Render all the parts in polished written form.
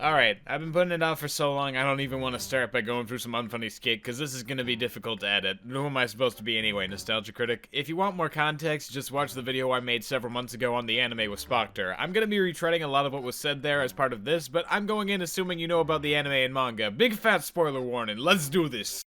Alright, I've been putting it off for so long I don't even want to start by going through some unfunny skit, because this is going to be difficult to edit. Who am I supposed to be anyway, Nostalgia Critic? If you want more context, just watch the video I made several months ago on the anime with Spoctor. I'm going to be retreading a lot of what was said there as part of this, but I'm going in assuming you know about the anime and manga. Big fat spoiler warning, let's do this!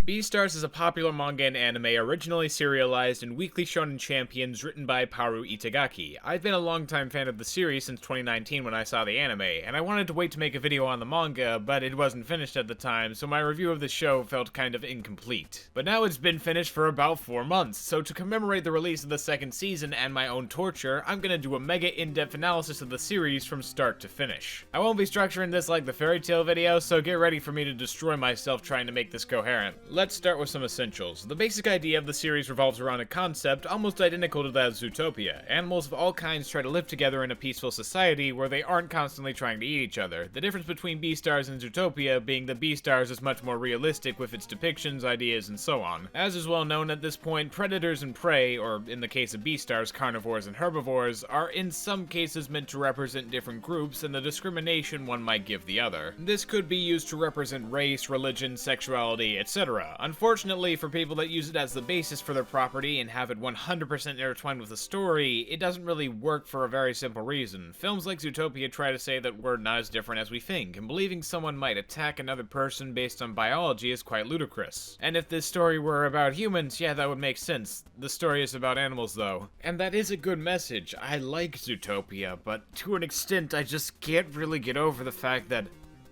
Beastars is a popular manga and anime originally serialized in Weekly Shonen Champions written by Paru Itagaki. I've been a longtime fan of the series since 2019 when I saw the anime, and I wanted to wait to make a video on the manga, but it wasn't finished at the time, so my review of the show felt kind of incomplete. But now it's been finished for about 4 months, so to commemorate the release of the second season and my own torture, I'm gonna do a mega in-depth analysis of the series from start to finish. I won't be structuring this like the fairy tale video, so get ready for me to destroy myself trying to make this coherent. Let's start with some essentials. The basic idea of the series revolves around a concept almost identical to that of Zootopia. Animals of all kinds try to live together in a peaceful society where they aren't constantly trying to eat each other. The difference between Beastars and Zootopia being that Beastars is much more realistic with its depictions, ideas, and so on. As is well known at this point, predators and prey, or in the case of Beastars, carnivores and herbivores, are in some cases meant to represent different groups and the discrimination one might give the other. This could be used to represent race, religion, sexuality, etc. Unfortunately, for people that use it as the basis for their property and have it 100% intertwined with the story, it doesn't really work for a very simple reason. Films like Zootopia try to say that we're not as different as we think, and believing someone might attack another person based on biology is quite ludicrous. And if this story were about humans, yeah, that would make sense. The story is about animals, though. And that is a good message. I like Zootopia, but to an extent, I just can't really get over the fact that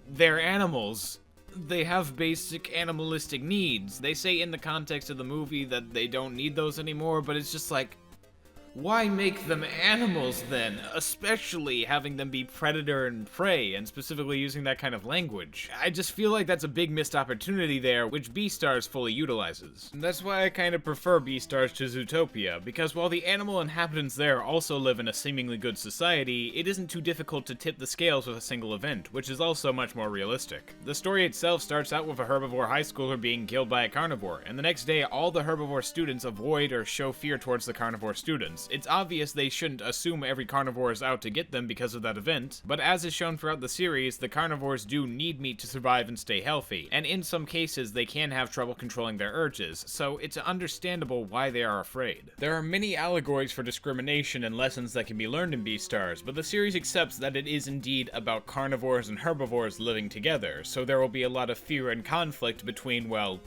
they're animals. They have basic animalistic needs. They say in the context of the movie that they don't need those anymore, but it's just like, why make them animals then? Especially having them be predator and prey, and specifically using that kind of language. I just feel like that's a big missed opportunity there, which Beastars fully utilizes. And that's why I kind of prefer Beastars to Zootopia, because while the animal inhabitants there also live in a seemingly good society, it isn't too difficult to tip the scales with a single event, which is also much more realistic. The story itself starts out with a herbivore high schooler being killed by a carnivore, and the next day all the herbivore students avoid or show fear towards the carnivore students. It's obvious they shouldn't assume every carnivore is out to get them because of that event, but as is shown throughout the series, the carnivores do need meat to survive and stay healthy, and in some cases they can have trouble controlling their urges, so it's understandable why they are afraid. There are many allegories for discrimination and lessons that can be learned in Beastars, but the series accepts that it is indeed about carnivores and herbivores living together, so there will be a lot of fear and conflict between, well,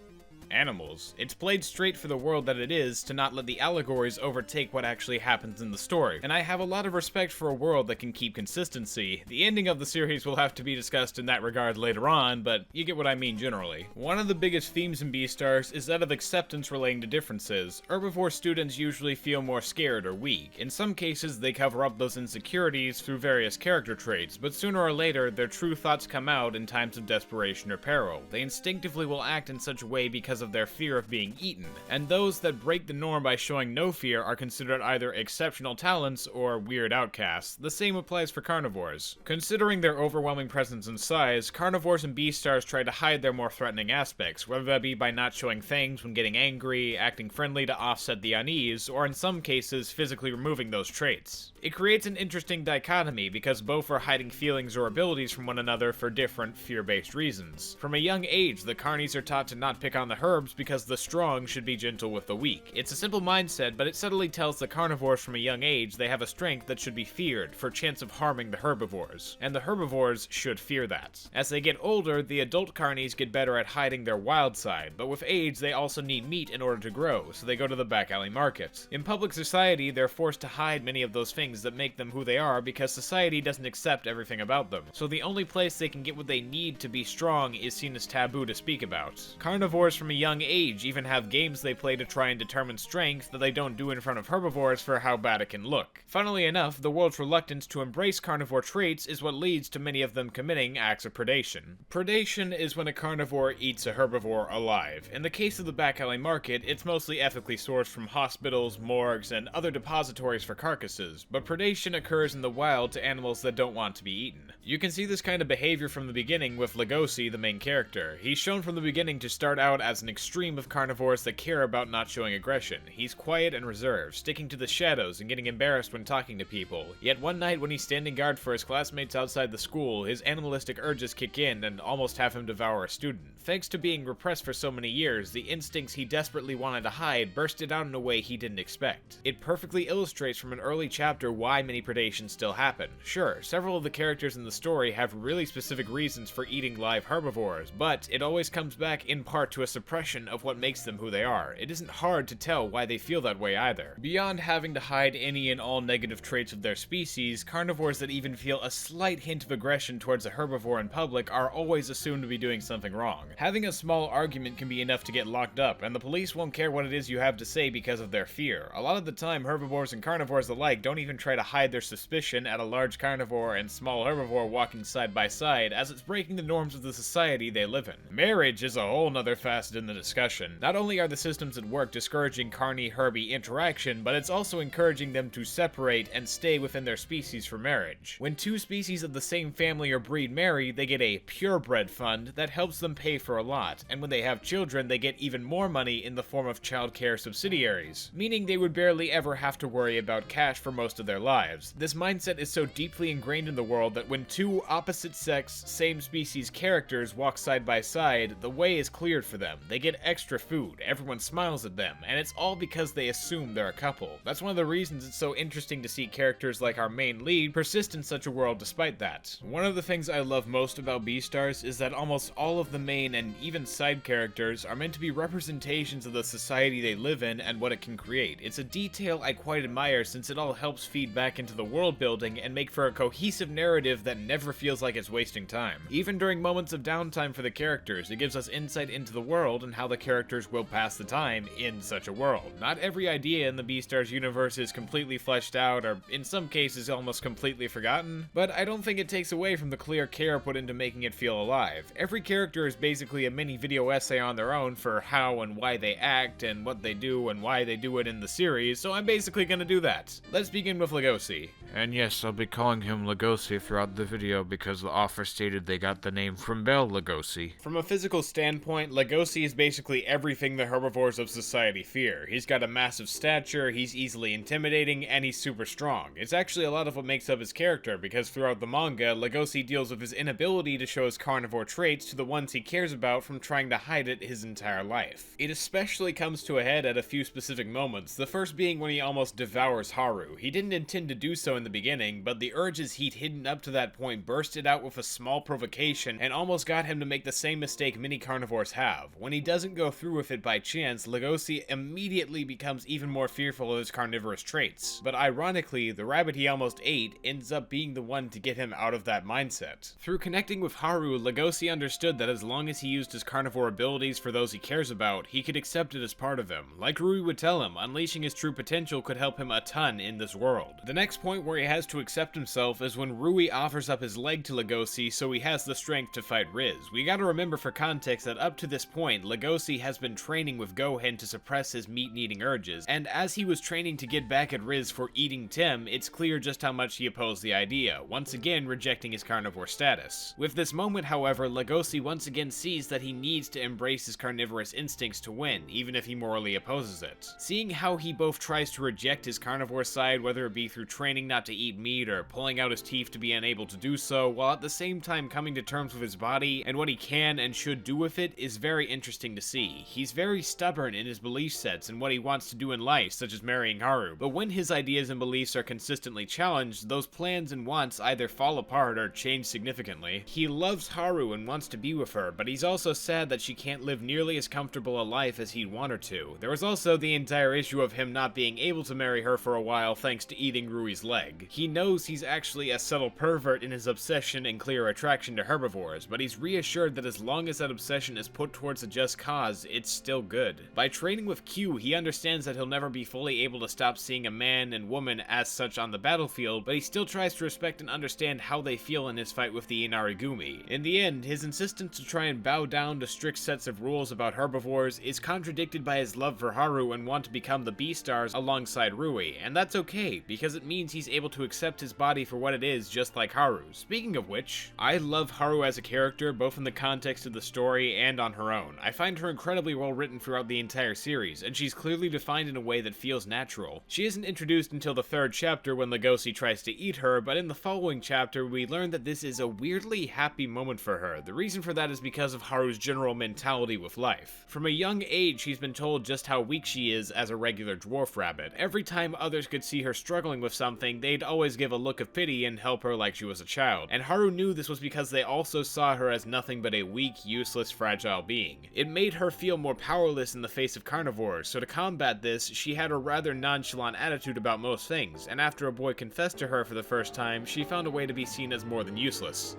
animals. It's played straight for the world that it is to not let the allegories overtake what actually happens in the story, and I have a lot of respect for a world that can keep consistency. The ending of the series will have to be discussed in that regard later on, but you get what I mean generally. One of the biggest themes in Beastars is that of acceptance relating to differences. Herbivore students usually feel more scared or weak. In some cases, they cover up those insecurities through various character traits, but sooner or later, their true thoughts come out in times of desperation or peril. They instinctively will act in such a way because of their fear of being eaten, and those that break the norm by showing no fear are considered either exceptional talents or weird outcasts. The same applies for carnivores. Considering their overwhelming presence and size, carnivores and Beastars try to hide their more threatening aspects, whether that be by not showing fangs when getting angry, acting friendly to offset the unease, or in some cases, physically removing those traits. It creates an interesting dichotomy because both are hiding feelings or abilities from one another for different fear-based reasons. From a young age, the carnies are taught to not pick on the herbs because the strong should be gentle with the weak. It's a simple mindset, but it subtly tells the carnivores from a young age they have a strength that should be feared for chance of harming the herbivores, and the herbivores should fear that. As they get older, the adult carnies get better at hiding their wild side, but with age they also need meat in order to grow, so they go to the back alley market. In public society, they're forced to hide many of those things that make them who they are because society doesn't accept everything about them, so the only place they can get what they need to be strong is seen as taboo to speak about. Carnivores from a young age even have games they play to try and determine strength that they don't do in front of herbivores for how bad it can look. Funnily enough, the world's reluctance to embrace carnivore traits is what leads to many of them committing acts of predation. Predation is when a carnivore eats a herbivore alive. In the case of the back alley market, it's mostly ethically sourced from hospitals, morgues, and other depositories for carcasses, but predation occurs in the wild to animals that don't want to be eaten. You can see this kind of behavior from the beginning with Lugosi, the main character. He's shown from the beginning to start out as an extreme of carnivores that care about not showing aggression. He's quiet and reserved, sticking to the shadows and getting embarrassed when talking to people. Yet one night when he's standing guard for his classmates outside the school, his animalistic urges kick in and almost have him devour a student. Thanks to being repressed for so many years, the instincts he desperately wanted to hide bursted out in a way he didn't expect. It perfectly illustrates from an early chapter why many predations still happen. Sure, several of the characters in the story have really specific reasons for eating live herbivores, but it always comes back in part to a suppression of what makes them who they are. It isn't hard to tell why they feel that way either. Beyond having to hide any and all negative traits of their species, carnivores that even feel a slight hint of aggression towards a herbivore in public are always assumed to be doing something wrong. Having a small argument can be enough to get locked up, and the police won't care what it is you have to say because of their fear. A lot of the time, herbivores and carnivores alike don't even try to hide their suspicion at a large carnivore and small herbivore walking side by side, as it's breaking the norms of the society they live in. Marriage is a whole nother facet in the discussion. Not only are the systems at work discouraging carny-herby interaction, but it's also encouraging them to separate and stay within their species for marriage. When two species of the same family or breed marry, they get a purebred fund that helps them pay for a lot, and when they have children, they get even more money in the form of childcare subsidiaries, meaning they would barely ever have to worry about cash for most of their lives. This mindset is so deeply ingrained in the world that when two opposite-sex, same-species characters walk side by side, the way is cleared for them. They get extra food, everyone smiles at them, and it's all because they assume they're a couple. That's one of the reasons it's so interesting to see characters like our main lead persist in such a world despite that. One of the things I love most about Beastars is that almost all of the main and even side characters are meant to be representations of the society they live in and what it can create. It's a detail I quite admire since it all helps feed back into the world building and make for a cohesive narrative that never feels like it's wasting time. Even during moments of downtime for the characters, it gives us insight into the world and how the characters will pass the time in such a world. Not every idea in the Beastars universe is completely fleshed out, or in some cases almost completely forgotten, but I don't think it takes away from the clear care put into making it feel alive. Every character is basically a mini video essay on their own for how and why they act and what they do and why they do it in the series, so I'm basically gonna do that. Let's begin with Lugosi. And yes, I'll be calling him Lugosi throughout the video because the author stated they got the name from Bela Lugosi. From a physical standpoint, Lugosi is basically everything the herbivores of society fear. He's got a massive stature, he's easily intimidating, and he's super strong. It's actually a lot of what makes up his character, because throughout the manga, Lugosi deals with his inability to show his carnivore traits to the ones he cares about from trying to hide it his entire life. It especially comes to a head at a few specific moments, the first being when he almost devours Haru. He didn't intend to do so in the beginning, but the urges he'd hidden up to that point bursted out with a small provocation and almost got him to make the same mistake many carnivores have. When he doesn't go through with it by chance, Lugosi immediately becomes even more fearful of his carnivorous traits. But ironically, the rabbit he almost ate ends up being the one to get him out of that mindset. Through connecting with Haru, Lugosi understood that as long as he used his carnivore abilities for those he cares about, he could accept it as part of him. Like Rui would tell him, unleashing his true potential could help him a ton in this world. The next point where he has to accept himself is when Rui offers up his leg to Lugosi so he has the strength to fight Riz. We gotta remember for context that up to this point, Lugosi has been training with Gohan to suppress his meat-eating urges, and as he was training to get back at Riz for eating Tim, it's clear just how much he opposed the idea, once again rejecting his carnivore status. With this moment, however, Lugosi once again sees that he needs to embrace his carnivorous instincts to win, even if he morally opposes it. Seeing how he both tries to reject his carnivore side, whether it be through training not to eat meat or pulling out his teeth to be unable to do so, while at the same time coming to terms with his body and what he can and should do with it, is very interesting to see. He's very stubborn in his belief sets and what he wants to do in life, such as marrying Haru, but when his ideas and beliefs are consistently challenged, those plans and wants either fall apart or change significantly. He loves Haru and wants to be with her, but he's also sad that she can't live nearly as comfortable a life as he'd want her to. There was also the entire issue of him not being able to marry her for a while thanks to eating Rui's leg. He knows he's actually a subtle pervert in his obsession and clear attraction to herbivores, but he's reassured that as long as that obsession is put towards a just cause, it's still good. By training with Q, he understands that he'll never be fully able to stop seeing a man and woman as such on the battlefield, but he still tries to respect and understand how they feel in his fight with the Inarigumi. In the end, his insistence to try and bow down to strict sets of rules about herbivores is contradicted by his love for Haru and want to become the Beastars alongside Rui, and that's okay. because it means he's able to accept his body for what it is, just like Haru. Speaking of which, I love Haru as a character, both in the context of the story and on her own. I find her incredibly well written throughout the entire series, and she's clearly defined in a way that feels natural. She isn't introduced until the 3rd chapter when Lugosi tries to eat her, but in the following chapter we learn that this is a weirdly happy moment for her. The reason for that is because of Haru's general mentality with life. From a young age, she's been told just how weak she is as a regular dwarf rabbit. Every time others could see her struggling with something, they'd always give a look of pity and help her like she was a child. And Haru knew this was because they also saw her as nothing but a weak, useless, fragile being. It made her feel more powerless in the face of carnivores, so to combat this, she had a rather nonchalant attitude about most things, and after a boy confessed to her for the first time, she found a way to be seen as more than useless.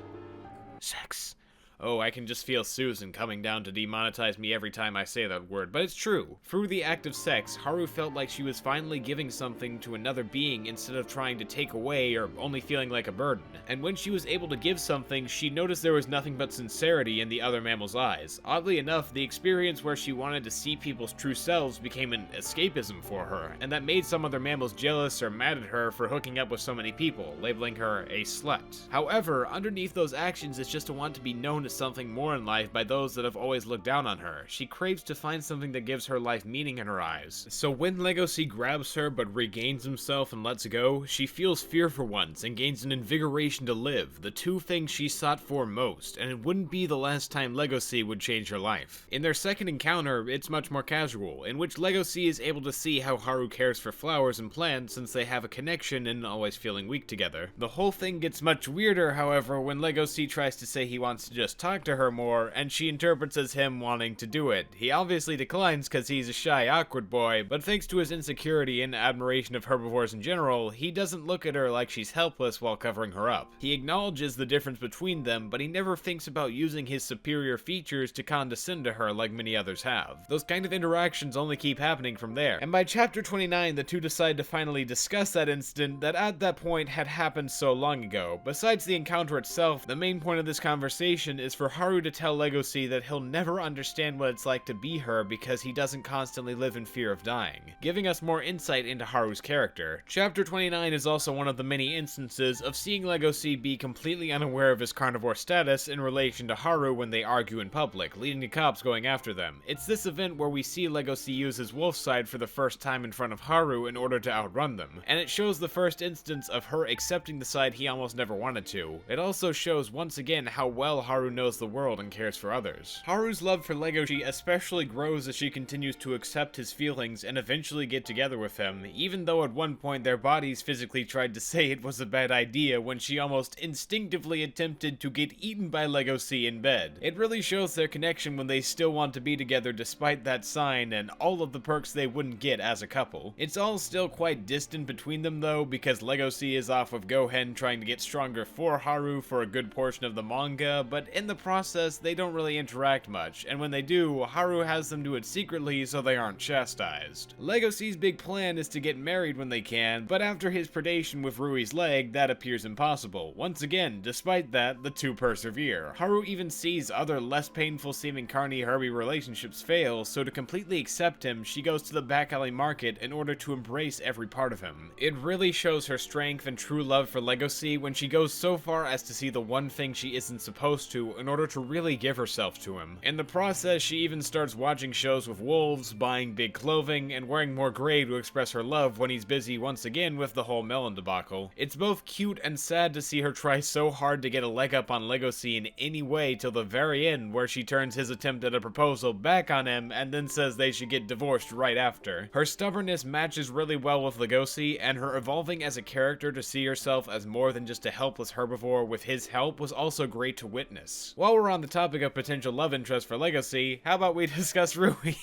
Sex. Oh, I can just feel Susan coming down to demonetize me every time I say that word, but it's true. Through the act of sex, Haru felt like she was finally giving something to another being instead of trying to take away or only feeling like a burden. And when she was able to give something, she noticed there was nothing but sincerity in the other mammal's eyes. Oddly enough, the experience where she wanted to see people's true selves became an escapism for her, and that made some other mammals jealous or mad at her for hooking up with so many people, labeling her a slut. However, underneath those actions is just a want to be known as something more in life by those that have always looked down on her. She craves to find something that gives her life meaning in her eyes. So when Lugosi grabs her but regains himself and lets go, she feels fear for once and gains an invigoration to live, the two things she sought for most, and it wouldn't be the last time Lugosi would change her life. In their second encounter, it's much more casual, in which Lugosi is able to see how Haru cares for flowers and plants since they have a connection and always feeling weak together. The whole thing gets much weirder, however, when Lugosi tries to say he wants to just talk to her more, and she interprets as him wanting to do it. He obviously declines because he's a shy, awkward boy, but thanks to his insecurity and admiration of herbivores in general, he doesn't look at her like she's helpless while covering her up. He acknowledges the difference between them, but he never thinks about using his superior features to condescend to her like many others have. Those kind of interactions only keep happening from there, and by chapter 29, the two decide to finally discuss that incident that at that point had happened so long ago. Besides the encounter itself, the main point of this conversation is for Haru to tell Lugosi that he'll never understand what it's like to be her because he doesn't constantly live in fear of dying, giving us more insight into Haru's character. Chapter 29 is also one of the many instances of seeing Lugosi be completely unaware of his carnivore status in relation to Haru when they argue in public, leading to cops going after them. It's this event where we see Lugosi use his wolf side for the first time in front of Haru in order to outrun them, and it shows the first instance of her accepting the side he almost never wanted to. It also shows once again how well Haru knows the world and cares for others. Haru's love for Lugosi especially grows as she continues to accept his feelings and eventually get together with him, even though at one point their bodies physically tried to say it was a bad idea when she almost instinctively attempted to get eaten by Lugosi in bed. It really shows their connection when they still want to be together despite that sign and all of the perks they wouldn't get as a couple. It's all still quite distant between them though, because Lugosi is off with Gohen trying to get stronger for Haru for a good portion of the manga, but in the process they don't really interact much, and when they do, Haru has them do it secretly so they aren't chastised. Lugosi's big plan is to get married when they can, but after his predation with Rui's leg, that appears impossible. Once again, despite that, the two persevere. Haru even sees other less painful seeming carny-herby relationships fail, so to completely accept him, she goes to the back alley market in order to embrace every part of him. It really shows her strength and true love for Lugosi when she goes so far as to see the one thing she isn't supposed to in order to really give herself to him. In the process, she even starts watching shows with wolves, buying big clothing, and wearing more gray to express her love when he's busy once again with the whole melon debacle. It's both cute and sad to see her try so hard to get a leg up on Lugosi in any way till the very end, where she turns his attempt at a proposal back on him and then says they should get divorced right after. Her stubbornness matches really well with Lugosi, and her evolving as a character to see herself as more than just a helpless herbivore with his help was also great to witness. While we're on the topic of potential love interest for Lugosi, how about we discuss Rui?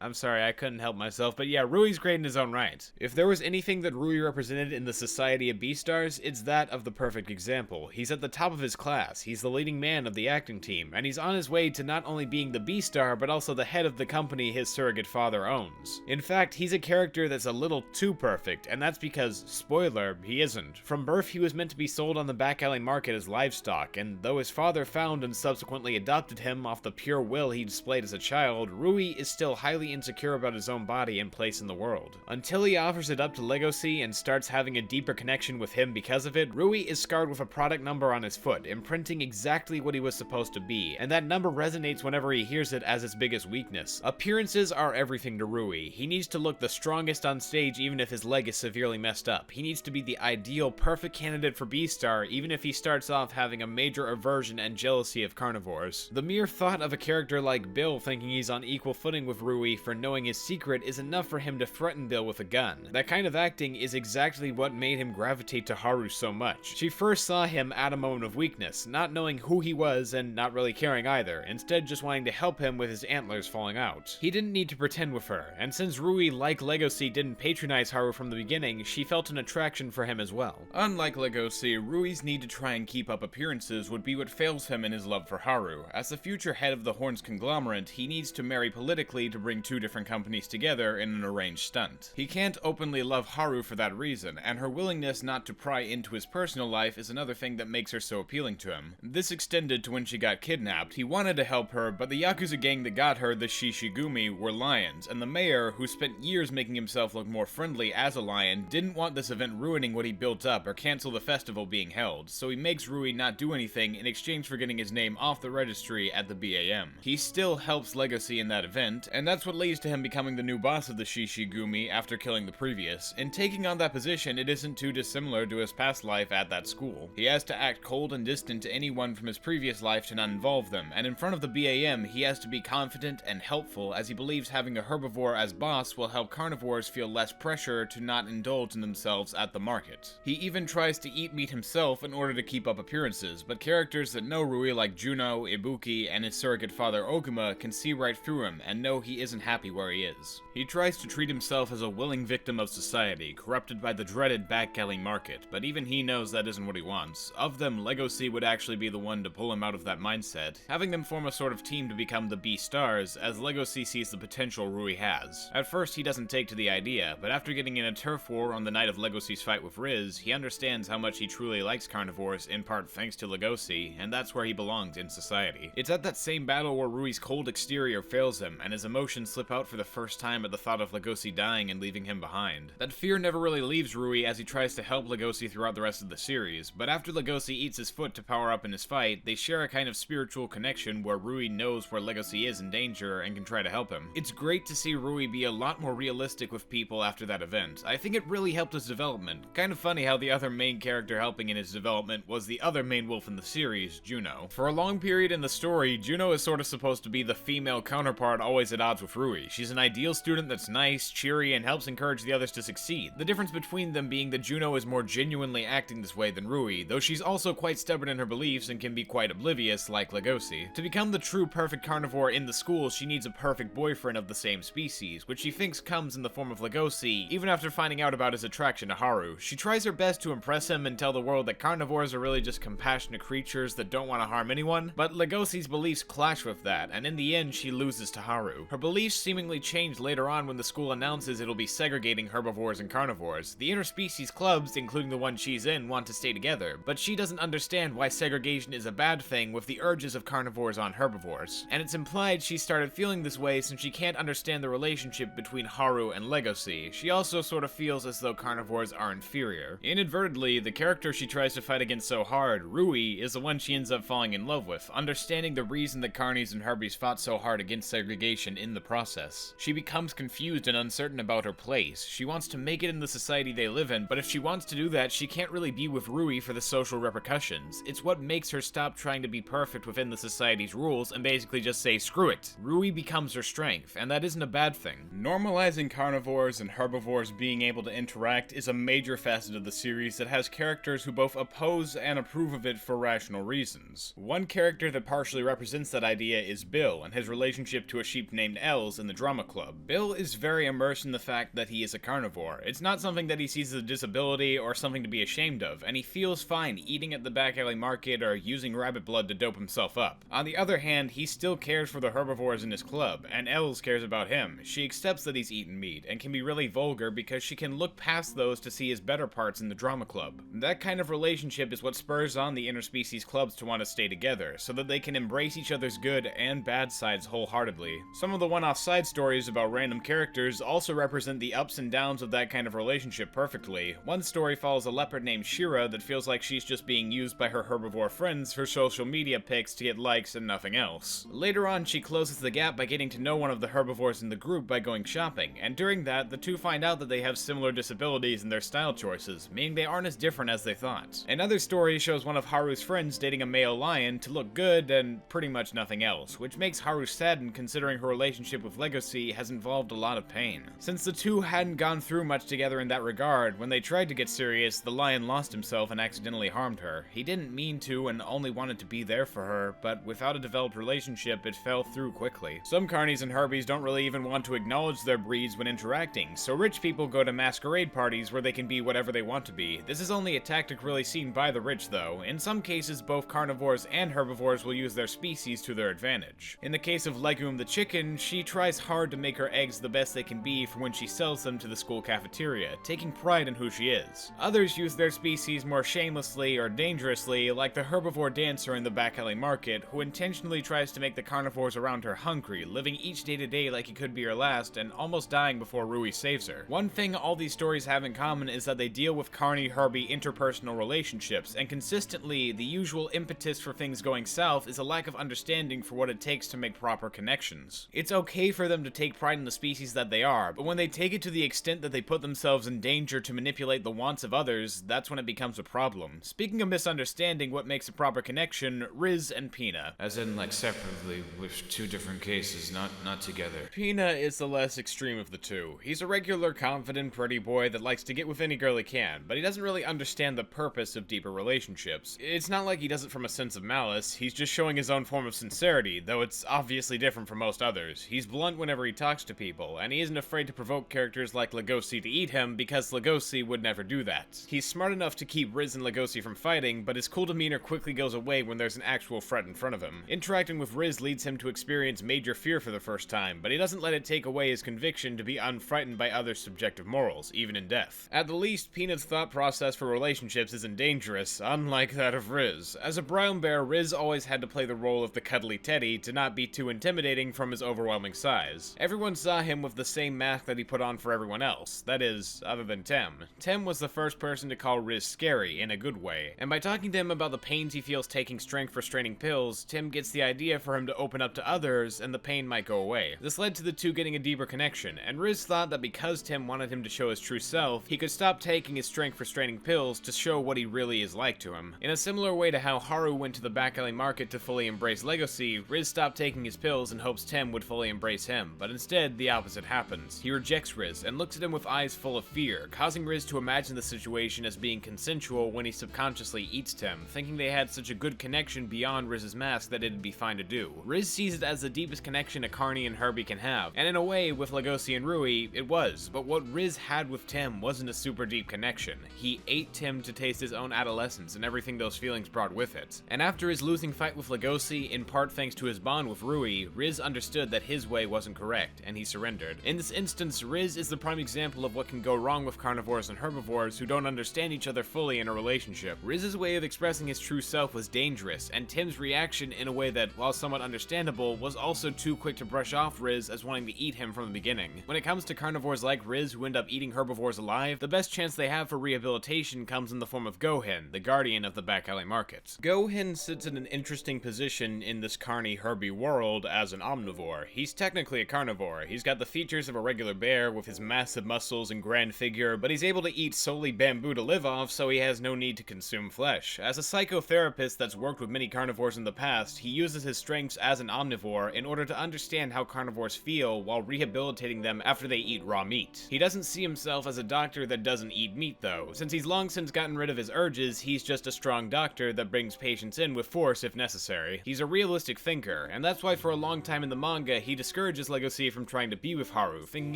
I'm sorry, I couldn't help myself, but yeah, Rui's great in his own right. If there was anything that Rui represented in the society of Beastars, it's that of the perfect example. He's at the top of his class, he's the leading man of the acting team, and he's on his way to not only being the Beastar, but also the head of the company his surrogate father owns. In fact, he's a character that's a little too perfect, and that's because, spoiler, he isn't. From birth, he was meant to be sold on the back alley market as livestock, and though his father found and subsequently adopted him off the pure will he displayed as a child, Rui is still highly insecure about his own body and place in the world. Until he offers it up to Lugosi and starts having a deeper connection with him because of it, Rui is scarred with a product number on his foot, imprinting exactly what he was supposed to be, and that number resonates whenever he hears it as his biggest weakness. Appearances are everything to Rui. He needs to look the strongest on stage even if his leg is severely messed up. He needs to be the ideal, perfect candidate for Beastar even if he starts off having a major aversion and jealousy of carnivores. The mere thought of a character like Bill thinking he's on equal footing with Rui for knowing his secret is enough for him to threaten Bill with a gun. That kind of acting is exactly what made him gravitate to Haru so much. She first saw him at a moment of weakness, not knowing who he was and not really caring either, instead just wanting to help him with his antlers falling out. He didn't need to pretend with her, and since Rui, like Lugosi, didn't patronize Haru from the beginning, she felt an attraction for him as well. Unlike Lugosi, Rui's need to try and keep up appearances would be what fails him in his love for Haru. As the future head of the Horns conglomerate, he needs to marry politically to bring two different companies together in an arranged stunt. He can't openly love Haru for that reason, and her willingness not to pry into his personal life is another thing that makes her so appealing to him. This extended to when she got kidnapped. He wanted to help her, but the Yakuza gang that got her, the Shishigumi, were lions, and the mayor, who spent years making himself look more friendly as a lion, didn't want this event ruining what he built up or cancel the festival being held, so he makes Rui not do anything in exchange for getting his name off the registry at the BAM. He still helps Lugosi in that event, and that's what leads to him becoming the new boss of the Shishigumi after killing the previous. In taking on that position, it isn't too dissimilar to his past life at that school. He has to act cold and distant to anyone from his previous life to not involve them, and in front of the BAM, he has to be confident and helpful as he believes having a herbivore as boss will help carnivores feel less pressure to not indulge in themselves at the market. He even tries to eat meat himself in order to keep up appearances, but characters that know Rui like Juno, Ibuki, and his surrogate father Oguma can see right through him and know he isn't happy where he is. He tries to treat himself as a willing victim of society, corrupted by the dreaded back alley market, but even he knows that isn't what he wants. Of them, Lugosi would actually be the one to pull him out of that mindset, having them form a sort of team to become the Beastars, as Lugosi sees the potential Rui has. At first, he doesn't take to the idea, but after getting in a turf war on the night of Lugosi's fight with Riz, he understands how much he truly likes carnivores, in part thanks to Lugosi, and that's where he belongs in society. It's at that same battle where Rui's cold exterior fails him, and his emotions slip out for the first time at the thought of Lugosi dying and leaving him behind. That fear never really leaves Rui as he tries to help Lugosi throughout the rest of the series, but after Lugosi eats his foot to power up in his fight, they share a kind of spiritual connection where Rui knows where Lugosi is in danger and can try to help him. It's great to see Rui be a lot more realistic with people after that event. I think it really helped his development. Kind of funny how the other main character helping in his development was the other main wolf in the series, Juno. For a long period in the story, Juno is sort of supposed to be the female counterpart always at odds with Rui. She's an ideal student that's nice, cheery, and helps encourage the others to succeed. The difference between them being that Juno is more genuinely acting this way than Rui, though she's also quite stubborn in her beliefs and can be quite oblivious like Lugosi. To become the true perfect carnivore in the school, she needs a perfect boyfriend of the same species, which she thinks comes in the form of Lugosi, even after finding out about his attraction to Haru. She tries her best to impress him and tell the world that carnivores are really just compassionate creatures that don't want to harm anyone, but Lugosi's beliefs clash with that, and in the end she loses to Haru. Her beliefs seemingly change later on when the school announces it'll be segregating herbivores and carnivores. The interspecies clubs, including the one she's in, want to stay together, but she doesn't understand why segregation is a bad thing with the urges of carnivores on herbivores, and it's implied she started feeling this way since she can't understand the relationship between Haru and Lugosi. She also sort of feels as though carnivores are inferior. Inadvertently, the character she tries to fight against so hard, Rui, is the one she ends up falling in love with, understanding the reason the carnies and herbies fought so hard against segregation in the process. She becomes confused and uncertain about her place. She wants to make it in the society they live in, but if she wants to do that, she can't really be with Rui for the social repercussions. It's what makes her stop trying to be perfect within the society's rules and basically just say, screw it. Rui becomes her strength, and that isn't a bad thing. Normalizing carnivores and herbivores being able to interact is a major facet of the series that has characters who both oppose and approve of it for rational reasons. One character that partially represents that idea is Bill and his relationship to a sheep named Els in the drama club. Bill is very immersed in the fact that he is a carnivore. It's not something that he sees as a disability or something to be ashamed of, and he feels fine eating at the back alley market or using rabbit blood to dope himself up. On the other hand, he still cares for the herbivores in his club, and Els cares about him. She accepts that he's eaten meat, and can be really vulgar because she can look past those to see his better parts in the drama club. That kind of relationship is what spurs on the interspecies clubs to want to stay together, so that they can embrace each other's good and bad sides wholeheartedly. Some of the one-off one-off side stories about random characters also represent the ups and downs of that kind of relationship perfectly. One story follows a leopard named Shira that feels like she's just being used by her herbivore friends for social media pics to get likes and nothing else. Later on, she closes the gap by getting to know one of the herbivores in the group by going shopping, and during that, the two find out that they have similar disabilities in their style choices, meaning they aren't as different as they thought. Another story shows one of Haru's friends dating a male lion to look good and pretty much nothing else, which makes Haru saddened considering her relationship with Lugosi has involved a lot of pain. Since the two hadn't gone through much together in that regard, when they tried to get serious, the lion lost himself and accidentally harmed her. He didn't mean to and only wanted to be there for her, but without a developed relationship, it fell through quickly. Some carnies and herbies don't really even want to acknowledge their breeds when interacting, so rich people go to masquerade parties where they can be whatever they want to be. This is only a tactic really seen by the rich though. In some cases, both carnivores and herbivores will use their species to their advantage. In the case of Legume the chicken, she tries hard to make her eggs the best they can be for when she sells them to the school cafeteria, taking pride in who she is. Others use their species more shamelessly or dangerously, like the herbivore dancer in the back alley market, who intentionally tries to make the carnivores around her hungry, living each day to day like it could be her last, and almost dying before Rui saves her. One thing all these stories have in common is that they deal with carny-herbie interpersonal relationships, and consistently, the usual impetus for things going south is a lack of understanding for what it takes to make proper connections. It's okay for them to take pride in the species that they are, but when they take it to the extent that they put themselves in danger to manipulate the wants of others, that's when it becomes a problem. Speaking of misunderstanding what makes a proper connection, Riz and Pina. As in, like, separately, with two different cases, not together. Pina is the less extreme of the two. He's a regular, confident, pretty boy that likes to get with any girl he can, but he doesn't really understand the purpose of deeper relationships. It's not like he does it from a sense of malice, he's just showing his own form of sincerity, though it's obviously different from most others. He's blunt whenever he talks to people, and he isn't afraid to provoke characters like Lugosi to eat him because Lugosi would never do that. He's smart enough to keep Riz and Lugosi from fighting, but his cool demeanor quickly goes away when there's an actual threat in front of him. Interacting with Riz leads him to experience major fear for the first time, but he doesn't let it take away his conviction to be unfrightened by others' subjective morals, even in death. At the least, Peanut's thought process for relationships isn't dangerous, unlike that of Riz. As a brown bear, Riz always had to play the role of the cuddly teddy to not be too intimidating from his overwhelming size. Everyone saw him with the same mask that he put on for everyone else, that is, other than Tem. Tem was the first person to call Riz scary, in a good way, and by talking to him about the pains he feels taking strength-restraining pills, Tim gets the idea for him to open up to others, and the pain might go away. This led to the two getting a deeper connection, and Riz thought that because Tim wanted him to show his true self, he could stop taking his strength-restraining pills to show what he really is like to him. In a similar way to how Haru went to the back alley market to fully embrace Lugosi, Riz stopped taking his pills in hopes Tim would fully embrace him, but instead, the opposite happens. He rejects Riz and looks at him with eyes full of fear, causing Riz to imagine the situation as being consensual when he subconsciously eats Tim, thinking they had such a good connection beyond Riz's mask that it'd be fine to do. Riz sees it as the deepest connection a carny and Herbie can have, and in a way, with Lugosi and Rui, it was, but what Riz had with Tim wasn't a super deep connection. He ate Tim to taste his own adolescence and everything those feelings brought with it. And after his losing fight with Lugosi, in part thanks to his bond with Rui, Riz understood that his way wasn't correct, and he surrendered. In this instance, Riz is the prime example of what can go wrong with carnivores and herbivores who don't understand each other fully in a relationship. Riz's way of expressing his true self was dangerous, and Tim's reaction in a way that, while somewhat understandable, was also too quick to brush off Riz as wanting to eat him from the beginning. When it comes to carnivores like Riz who end up eating herbivores alive, the best chance they have for rehabilitation comes in the form of Gohin, the guardian of the back alley market. Gohin sits in an interesting position in this carny-herbie world as an omnivore. He's technically a carnivore. He's got the features of a regular bear with his massive muscles and grand figure, but he's able to eat solely bamboo to live off, so he has no need to consume flesh. As a psychotherapist that's worked with many carnivores in the past, he uses his strengths as an omnivore in order to understand how carnivores feel while rehabilitating them after they eat raw meat. He doesn't see himself as a doctor that doesn't eat meat though. Since he's long since gotten rid of his urges, he's just a strong doctor that brings patients in with force if necessary. He's a realistic thinker, and that's why for a long time in the manga, he discourages Lugosi from trying to be with Haru, thinking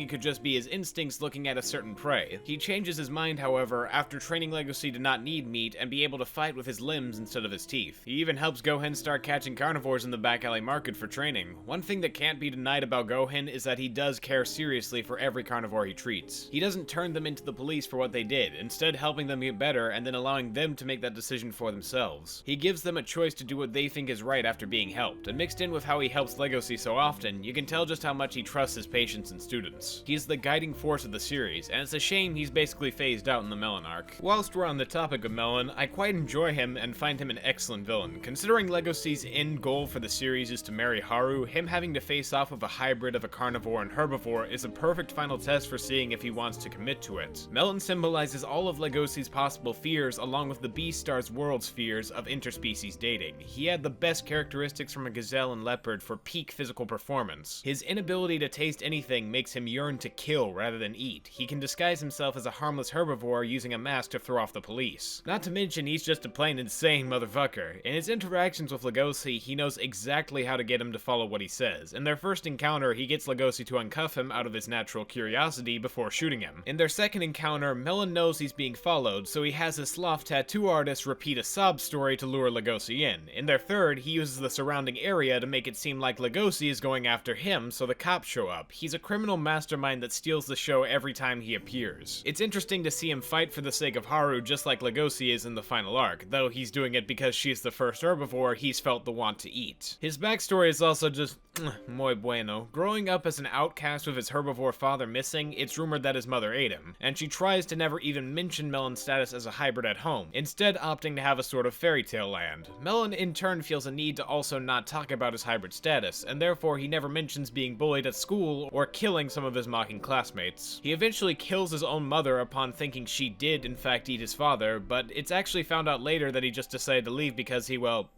it could just be his instincts looking at a certain prey. He changes his mind, however, after training Lugosi to not need meat and be able to fight with his limbs instead of his teeth. He even helps Gohin start catching carnivores in the back alley market for training. One thing that can't be denied about Gohin is that he does care seriously for every carnivore he treats. He doesn't turn them into the police for what they did, instead helping them get better and then allowing them to make that decision for themselves. He gives them a choice to do what they think is right after being helped, and mixed in with how he helps Lugosi so often, you can tell just how much he trusts his patients and students. He's the guiding force of the series, and it's a shame he's basically phased out in the Melon arc. Whilst we're on the topic of Melon, I quite enjoy him and find him an excellent villain. Considering Lugosi's end goal for the series is to marry Haru, him having to face off with a hybrid of a carnivore and herbivore is a perfect final test for seeing if he wants to commit to it. Melon symbolizes all of Lugosi's possible fears along with the Beastars world's fears of interspecies dating. He had the best characteristics from a gazelle and leopard for peak physical performance. His inability to taste anything makes him yearn to kill rather than eat. He can disguise himself as a harmless herbivore using a mask to throw off the police. Not to mention he's just a plain insane motherfucker. In his interactions with Lugosi, he knows exactly how to get him to follow what he says. In their first encounter, he gets Lugosi to uncuff him out of his natural curiosity before shooting him. In their second encounter, Melon knows he's being followed, so he has his sloth tattoo artist repeat a sob story to lure Lugosi in. In their third, he uses the surrounding area to make it seem like Lugosi is going after him, so the cops show up. He's a criminal mastermind that steals the show every time he appears. It's interesting to see him fight for the sake of Haru just like Lugosi is in the final arc, though he's doing it because she's the first herbivore he's felt the want to eat. His backstory is also just muy bueno. Growing up as an outcast with his herbivore father missing, it's rumored that his mother ate him, and she tries to never even mention Melon's status as a hybrid at home, instead opting to have a sort of fairy tale land. Melon in turn feels a need to also not talk about his hybrid status, and therefore he never mentions being bullied at school or killing some of his mocking classmates. He eventually kills his own mother upon thinking she did in fact eat his father, but it's actually found out later that he just decided to leave because he, well,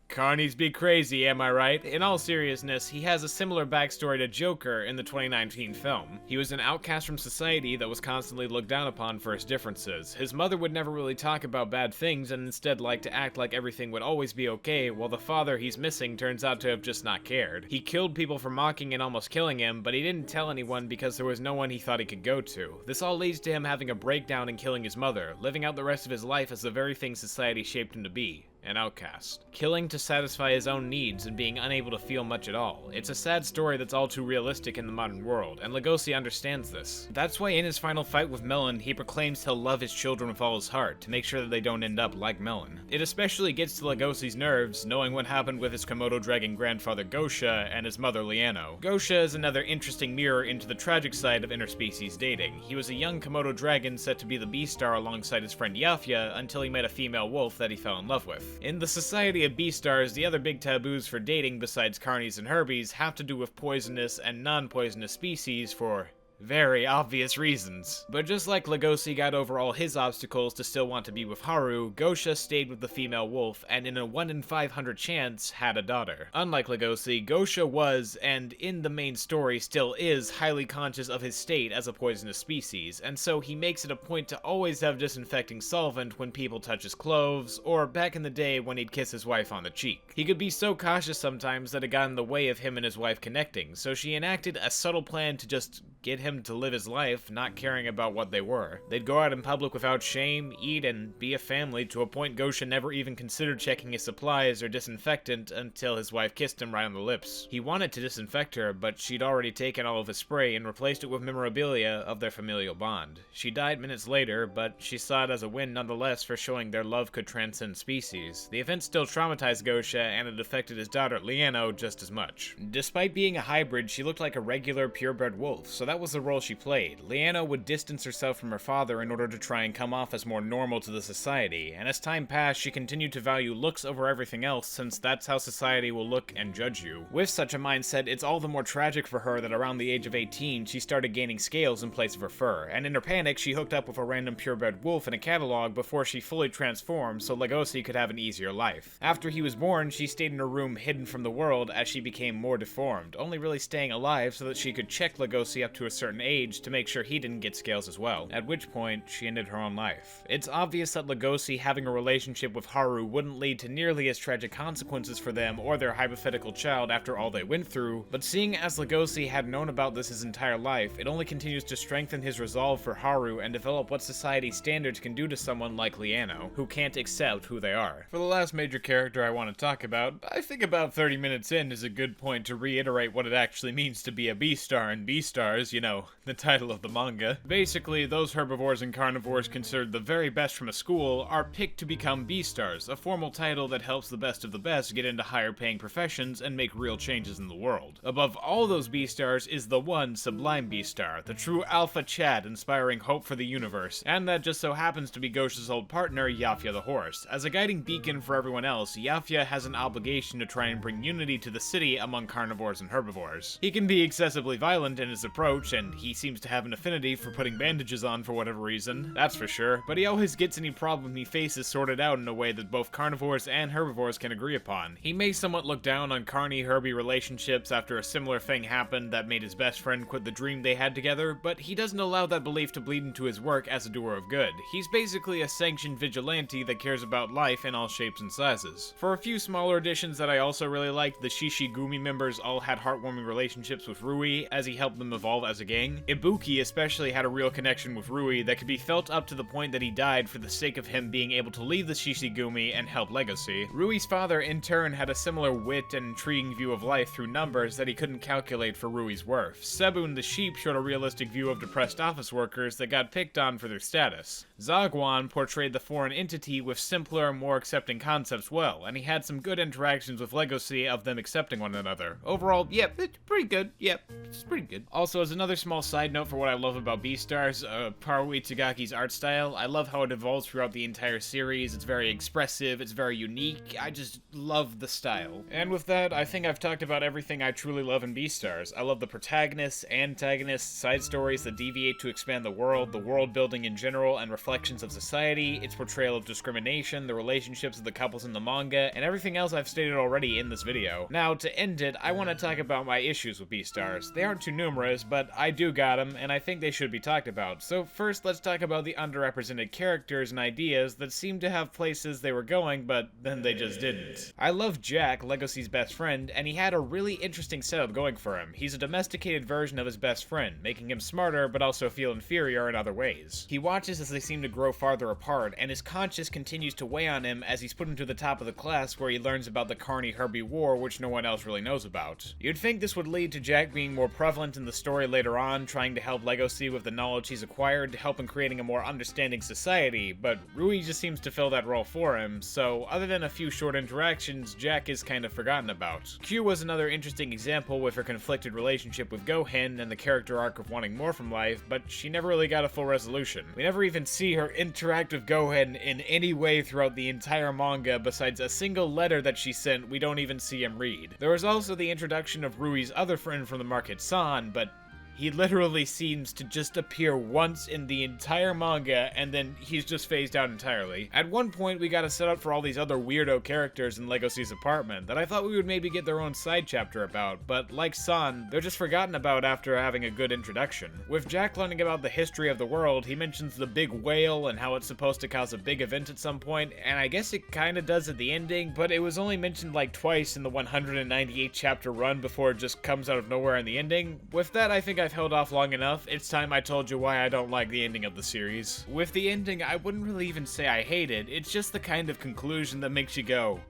carnies be crazy, am I right? In all seriousness, he has a similar backstory to Joker in the 2019 film. He was an outcast from society that was constantly looked down upon for his differences. His mother would never really talk about bad things and instead like to act like everything would always be okay, while the father he's missing turns out to have just not cared. He killed people for mocking and almost killing him, but he didn't tell anyone because there was no one he thought he could go to. This all leads to him having a breakdown and killing his mother, living out the rest of his life as the very thing society shaped him to be. An outcast. Killing to satisfy his own needs and being unable to feel much at all. It's a sad story that's all too realistic in the modern world, and Lugosi understands this. That's why in his final fight with Melon, he proclaims he'll love his children with all his heart, to make sure that they don't end up like Melon. It especially gets to Lugosi's nerves, knowing what happened with his Komodo dragon grandfather Gosha and his mother Liano. Gosha is another interesting mirror into the tragic side of interspecies dating. He was a young Komodo dragon set to be the Beastar alongside his friend Yafia until he met a female wolf that he fell in love with. In the society of Beastars, the other big taboos for dating besides carnies and herbies have to do with poisonous and non-poisonous species for very obvious reasons. But just like Lugosi got over all his obstacles to still want to be with Haru, Gosha stayed with the female wolf and in a 1 in 500 chance had a daughter. Unlike Lugosi, Gosha was, and in the main story still is, highly conscious of his state as a poisonous species, and so he makes it a point to always have disinfecting solvent when people touch his clothes, or back in the day when he'd kiss his wife on the cheek. He could be so cautious sometimes that it got in the way of him and his wife connecting, so she enacted a subtle plan to just get him to live his life, not caring about what they were. They'd go out in public without shame, eat, and be a family to a point Gosha never even considered checking his supplies or disinfectant until his wife kissed him right on the lips. He wanted to disinfect her, but she'd already taken all of his spray and replaced it with memorabilia of their familial bond. She died minutes later, but she saw it as a win nonetheless for showing their love could transcend species. The event still traumatized Gosha, and it affected his daughter Liano just as much. Despite being a hybrid, she looked like a regular purebred wolf, so that was the role she played. Liano would distance herself from her father in order to try and come off as more normal to the society, and as time passed, she continued to value looks over everything else since that's how society will look and judge you. With such a mindset, it's all the more tragic for her that around the age of 18, she started gaining scales in place of her fur, and in her panic, she hooked up with a random purebred wolf in a catalog before she fully transformed so Lugosi could have an easier life. After he was born, she stayed in her room hidden from the world as she became more deformed, only really staying alive so that she could check Lugosi up to a certain age to make sure he didn't get scales as well, at which point she ended her own life. It's obvious that Lugosi having a relationship with Haru wouldn't lead to nearly as tragic consequences for them or their hypothetical child after all they went through, but seeing as Lugosi had known about this his entire life, it only continues to strengthen his resolve for Haru and develop what society's standards can do to someone like Liano, who can't accept who they are. For the last major character I want to talk about, I think about 30 minutes in is a good point to reiterate what it actually means to be a Beastar in Beastars, is, you know, the title of the manga. Basically, those herbivores and carnivores considered the very best from a school are picked to become Beastars, a formal title that helps the best of the best get into higher paying professions and make real changes in the world. Above all those Beastars is the one sublime Beastar, the true alpha Chad inspiring hope for the universe, and that just so happens to be Gosha's old partner, Yafia the horse. As a guiding beacon for everyone else, Yafia has an obligation to try and bring unity to the city among carnivores and herbivores. He can be excessively violent in his approach, and he seems to have an affinity for putting bandages on for whatever reason, that's for sure, but he always gets any problem he faces sorted out in a way that both carnivores and herbivores can agree upon. He may somewhat look down on carny-herby relationships after a similar thing happened that made his best friend quit the dream they had together, but he doesn't allow that belief to bleed into his work as a doer of good. He's basically a sanctioned vigilante that cares about life in all shapes and sizes. For a few smaller additions that I also really liked, the Shishigumi members all had heartwarming relationships with Rui as he helped them evolve as a gang. Ibuki especially had a real connection with Rui that could be felt up to the point that he died for the sake of him being able to leave the Shishigumi and help Legacy. Rui's father in turn had a similar wit and intriguing view of life through numbers that he couldn't calculate for Rui's worth. Sebun the sheep showed a realistic view of depressed office workers that got picked on for their status. Zagwan portrayed the foreign entity with simpler, more accepting concepts well, and he had some good interactions with Legacy of them accepting one another. Overall, yep, it's pretty good. Yep, it's pretty good. Also, as another small side note for what I love about Beastars, Paru Itagaki's art style. I love how it evolves throughout the entire series. It's very expressive, it's very unique. I just love the style. And with that, I think I've talked about everything I truly love in Beastars. I love the protagonists, antagonists, side stories that deviate to expand the world building in general, and reflections of society, its portrayal of discrimination, the relationships of the couples in the manga, and everything else I've stated already in this video. Now, to end it, I want to talk about my issues with Beastars. They aren't too numerous, but I do got them, and I think they should be talked about. So first, let's talk about the underrepresented characters and ideas that seem to have places they were going, but then they just didn't. I love Jack, Legacy's best friend, and he had a really interesting setup going for him. He's a domesticated version of his best friend, making him smarter but also feel inferior in other ways. He watches as they seem to grow farther apart, and his conscience continues to weigh on him as he's put into the top of the class where he learns about the Carney-Herbie War, which no one else really knows about. You'd think this would lead to Jack being more prevalent in the story later on, trying to help Legacy with the knowledge he's acquired to help in creating a more understanding society, but Rui just seems to fill that role for him, so other than a few short interactions, Jack is kind of forgotten about. Q was another interesting example with her conflicted relationship with Gohan and the character arc of wanting more from life, but she never really got a full resolution. We never even see her interact with Gohan in any way throughout the entire manga besides a single letter that she sent we don't even see him read. There was also the introduction of Rui's other friend from the market, San, but he literally seems to just appear once in the entire manga, and then he's just phased out entirely. At one point, we got a setup for all these other weirdo characters in Legacy's apartment that I thought we would maybe get their own side chapter about, but like San, they're just forgotten about after having a good introduction. With Jack learning about the history of the world, he mentions the big whale and how it's supposed to cause a big event at some point, and I guess it kinda does at the ending, but it was only mentioned like twice in the 198 chapter run before it just comes out of nowhere in the ending. With that, I think I've held off long enough. It's time I told you why I don't like the ending of the series. With the ending, I wouldn't really even say I hate it. It's just the kind of conclusion that makes you go,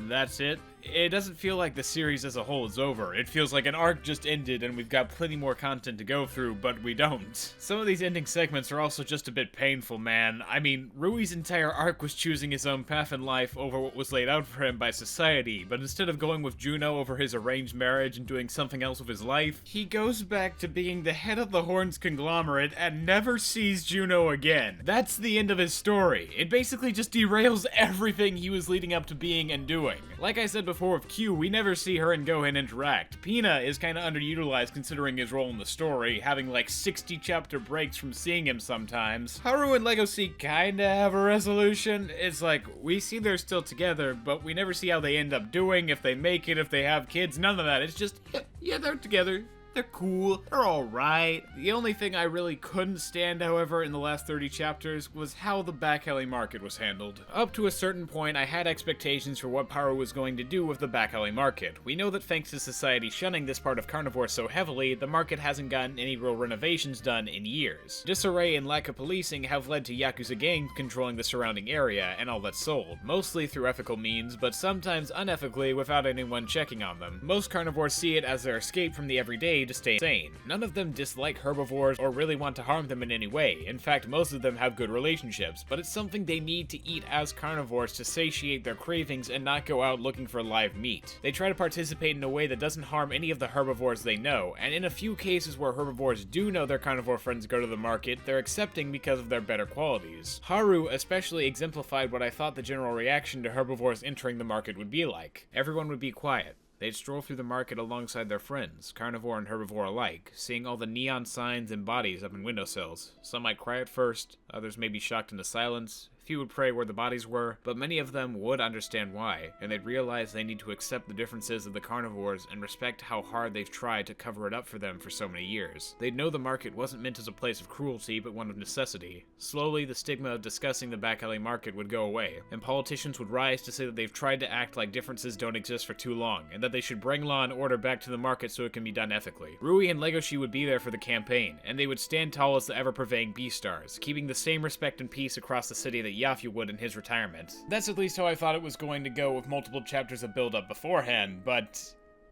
that's it? It doesn't feel like the series as a whole is over. It feels like an arc just ended and we've got plenty more content to go through, but we don't. Some of these ending segments are also just a bit painful, man. I mean, Rui's entire arc was choosing his own path in life over what was laid out for him by society, but instead of going with Juno over his arranged marriage and doing something else with his life, he goes back to being the head of the Horns conglomerate and never sees Juno again. That's the end of his story. It basically just derails everything he was leading up to being and doing. Like I said before with Q, we never see her and Gohan interact. Pina is kinda underutilized considering his role in the story, having like 60 chapter breaks from seeing him sometimes. Haru and Legacy kinda have a resolution. It's like, we see they're still together, but we never see how they end up doing, if they make it, if they have kids, none of that. It's just, yeah, they're together. They're cool, they're alright. The only thing I really couldn't stand, however, in the last 30 chapters was how the back alley market was handled. Up to a certain point, I had expectations for what Paru was going to do with the back alley market. We know that thanks to society shunning this part of Carnivore so heavily, the market hasn't gotten any real renovations done in years. Disarray and lack of policing have led to Yakuza gangs controlling the surrounding area and all that's sold, mostly through ethical means, but sometimes unethically without anyone checking on them. Most carnivores see it as their escape from the everyday ability to stay sane. None of them dislike herbivores or really want to harm them in any way. In fact, most of them have good relationships, but it's something they need to eat as carnivores to satiate their cravings and not go out looking for live meat. They try to participate in a way that doesn't harm any of the herbivores they know, and in a few cases where herbivores do know their carnivore friends go to the market, they're accepting because of their better qualities. Haru especially exemplified what I thought the general reaction to herbivores entering the market would be like. Everyone would be quiet. They'd stroll through the market alongside their friends, carnivore and herbivore alike, seeing all the neon signs and bodies up in windowsills. Some might cry at first, others may be shocked into silence. Few would pray where the bodies were, but many of them would understand why, and they'd realize they need to accept the differences of the carnivores and respect how hard they've tried to cover it up for them for so many years. They'd know the market wasn't meant as a place of cruelty, but one of necessity. Slowly, the stigma of discussing the back alley market would go away, and politicians would rise to say that they've tried to act like differences don't exist for too long, and that they should bring law and order back to the market so it can be done ethically. Rui and Lugosi would be there for the campaign, and they would stand tall as the ever-purveying Beastars, keeping the same respect and peace across the city that Yafu would in his retirement. That's at least how I thought it was going to go with multiple chapters of build-up beforehand, but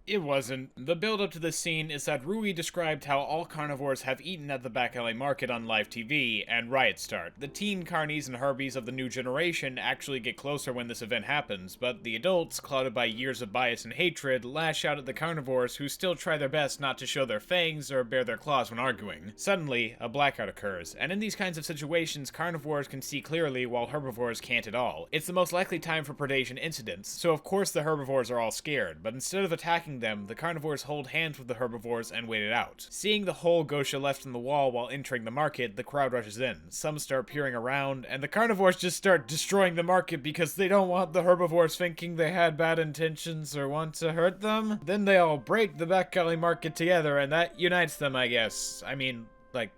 it wasn't. The build-up to this scene is that Rui described how all carnivores have eaten at the back alley market on live TV, and riots start. The teen carnies and herbies of the new generation actually get closer when this event happens, but the adults, clouded by years of bias and hatred, lash out at the carnivores who still try their best not to show their fangs or bare their claws when arguing. Suddenly, a blackout occurs, and in these kinds of situations, carnivores can see clearly while herbivores can't at all. It's the most likely time for predation incidents, so of course the herbivores are all scared, but instead of attacking them, the carnivores hold hands with the herbivores and wait it out. Seeing the hole Gosha left in the wall while entering the market, the crowd rushes in. Some start peering around, and the carnivores just start destroying the market because they don't want the herbivores thinking they had bad intentions or want to hurt them. Then they all break the back alley market together, and that unites them, I guess. I mean, like,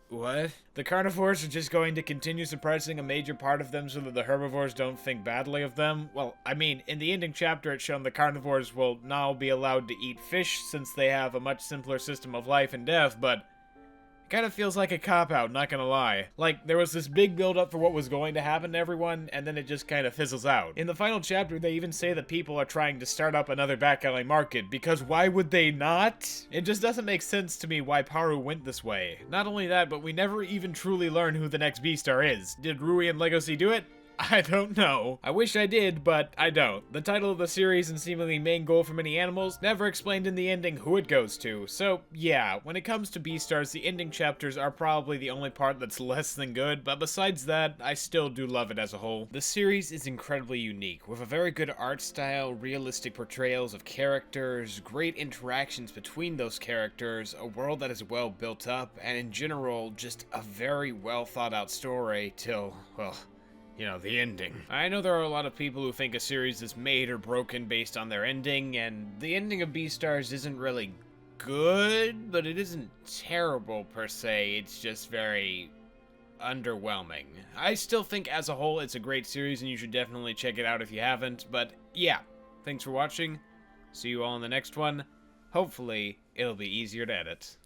what? The carnivores are just going to continue suppressing a major part of them so that the herbivores don't think badly of them? Well, I mean, in the ending chapter it's shown the carnivores will now be allowed to eat fish since they have a much simpler system of life and death, but it kind of feels like a cop-out, not gonna lie. Like, there was this big build-up for what was going to happen to everyone, and then it just kind of fizzles out. In the final chapter, they even say that people are trying to start up another back alley market, because why would they not? It just doesn't make sense to me why Paru went this way. Not only that, but we never even truly learn who the next Beastar is. Did Rui and Lugosi do it? I don't know. I wish I did, but I don't. The title of the series and seemingly main goal for many animals never explained in the ending who it goes to. So yeah, when it comes to Beastars, the ending chapters are probably the only part that's less than good, but besides that, I still do love it as a whole. The series is incredibly unique, with a very good art style, realistic portrayals of characters, great interactions between those characters, a world that is well built up, and in general, just a very well thought out story till, well, you know, the ending. I know there are a lot of people who think a series is made or broken based on their ending, and the ending of Beastars isn't really good, but it isn't terrible per se, it's just very underwhelming. I still think as a whole it's a great series and you should definitely check it out if you haven't, but yeah, thanks for watching, see you all in the next one. Hopefully, it'll be easier to edit.